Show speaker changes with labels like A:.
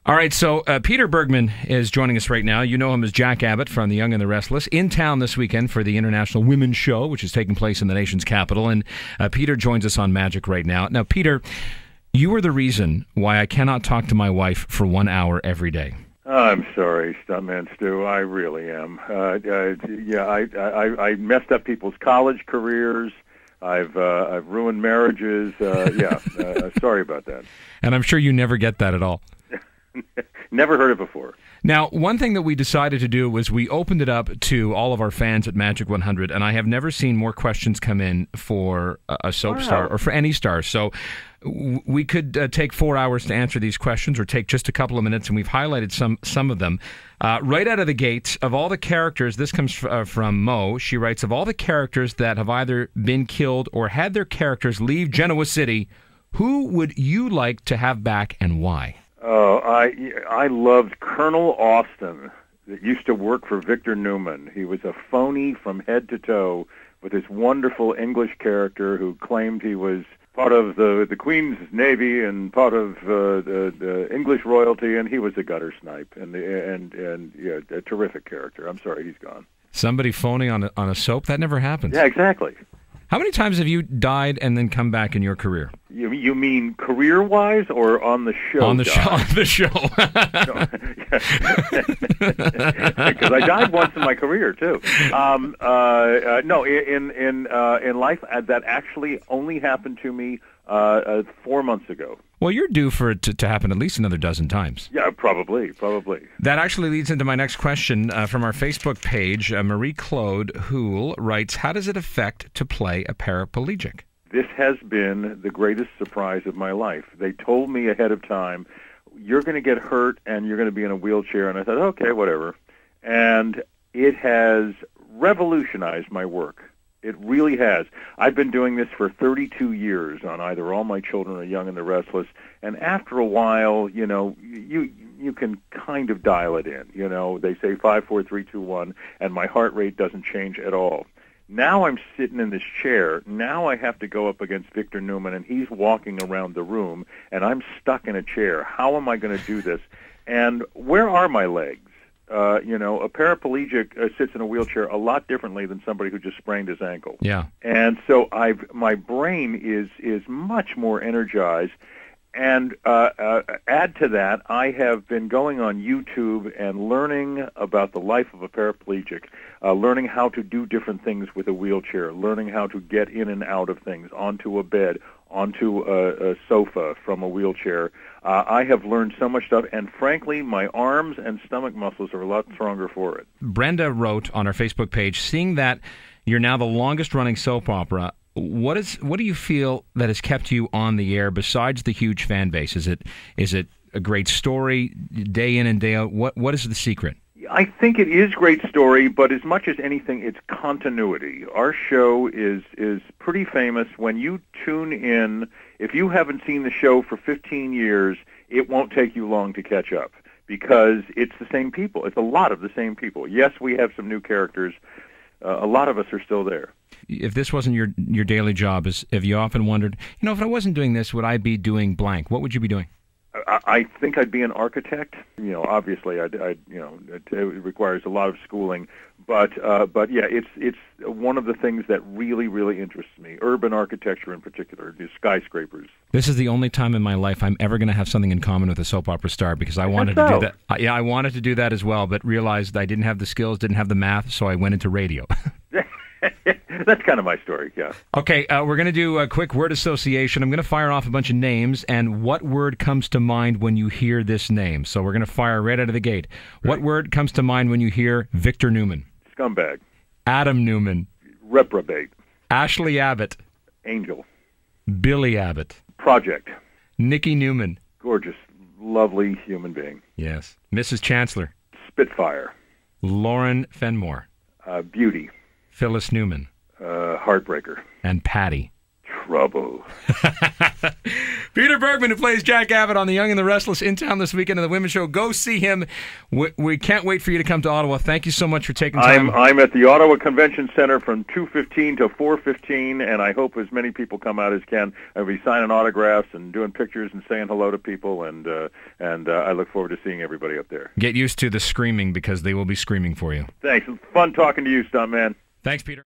A: All right, so Peter Bergman is joining us right now. You know him as Jack Abbott from The Young and the Restless, in town this weekend for the International Women's Show, which is taking place in the nation's capital. And Peter joins us on Majic right now. Now, Peter, you are the reason why I cannot talk to my wife for 1 hour every day.
B: I'm sorry, Stuntman Stu. I really am. I messed up people's college careers. I've ruined marriages. Sorry about that.
A: And I'm sure you never get that at all.
B: Never heard it before.
A: Now, one thing that we decided to do was we opened it up to all of our fans at Magic 100, and I have never seen more questions come in for a soap star or for any star. So we could take 4 hours to answer these questions or take just a couple of minutes, and we've highlighted some of them. Right out of the gates, of all the characters, this comes from Mo. She writes, of all the characters that have either been killed or had their characters leave Genoa City, who would you like to have back and why?
B: Oh, I loved Colonel Austin that used to work for Victor Newman. He was a phony from head to toe with this wonderful English character who claimed he was part of the Queen's Navy and part of the English royalty, and he was a gutter snipe and a terrific character. I'm sorry, he's gone.
A: Somebody phoning on a soap? That never happens.
B: Yeah, exactly.
A: How many times have you died and then come back in your career?
B: You mean career-wise or on the show?
A: On the show. On the show.
B: Because I died once in my career too. No, in life that actually only happened to me 4 months ago.
A: Well, you're due for it to happen at least another dozen times.
B: Yeah, probably.
A: That actually leads into my next question from our Facebook page. Marie-Claude Houle writes, how does it affect to play a paraplegic?
B: This has been the greatest surprise of my life. They told me ahead of time, you're going to get hurt and you're going to be in a wheelchair. And I thought, okay, whatever. And it has revolutionized my work. It really has. I've been doing this for 32 years on either All My Children or Young and the Restless, and after a while, you can kind of dial it in. They say 5, 4, 3, 2, 1, and my heart rate doesn't change at all. Now I'm sitting in this chair. Now I have to go up against Victor Newman, and he's walking around the room, and I'm stuck in a chair. How am I going to do this? And where are my legs? A paraplegic sits in a wheelchair a lot differently than somebody who just sprained his ankle.
A: Yeah.
B: And so my brain is much more energized. And add to that, I have been going on YouTube and learning about the life of a paraplegic, learning how to do different things with a wheelchair, learning how to get in and out of things, onto a bed, onto a sofa from a wheelchair. I have learned so much stuff, and frankly, my arms and stomach muscles are a lot stronger for it.
A: Brenda wrote on our Facebook page, seeing that you're now the longest-running soap opera, what do you feel that has kept you on the air besides the huge fan base? Is it a great story, day in and day out? What is the secret?
B: I think it is great story, but as much as anything, it's continuity. Our show is pretty famous. When you tune in, if you haven't seen the show for 15 years, it won't take you long to catch up because it's the same people. It's a lot of the same people. Yes, we have some new characters. A lot of us are still there.
A: If this wasn't your daily job, have you often wondered, if I wasn't doing this, would I be doing blank? What would you be doing?
B: I think I'd be an architect. Obviously, it requires a lot of schooling, but yeah, it's one of the things that really, really interests me. Urban architecture, in particular, the skyscrapers. This
A: is the only time in my life I'm ever going to have something in common with a soap opera star because I wanted to do that. I wanted to do that as well, but realized I didn't have the skills, didn't have the math, so I went into radio.
B: That's kind of my story, yeah.
A: Okay, we're going to do a quick word association. I'm going to fire off a bunch of names, and what word comes to mind when you hear this name? So we're going to fire right out of the gate. Right. What word comes to mind when you hear Victor Newman?
B: Scumbag.
A: Adam Newman.
B: Reprobate.
A: Ashley Abbott.
B: Angel.
A: Billy Abbott.
B: Project.
A: Nikki Newman.
B: Gorgeous, lovely human being.
A: Yes. Mrs. Chancellor.
B: Spitfire.
A: Lauren Fenmore.
B: Beauty.
A: Phyllis Newman.
B: Heartbreaker.
A: And Patty.
B: trouble.
A: Peter Bergman, who plays Jack Abbott on The Young and the Restless, in town this weekend at the Women's Show. Go see him. We can't wait for you to come to Ottawa. Thank you so much for taking time.
B: I'm at the Ottawa Convention Center from 2:15 to 4:15, and I hope as many people come out as can. I'll be signing autographs and doing pictures and saying hello to people, and I look forward to seeing everybody up there.
A: Get used to the screaming, because they will be screaming for you.
B: Thanks. Fun talking to you, stuntman.
A: Thanks, Peter.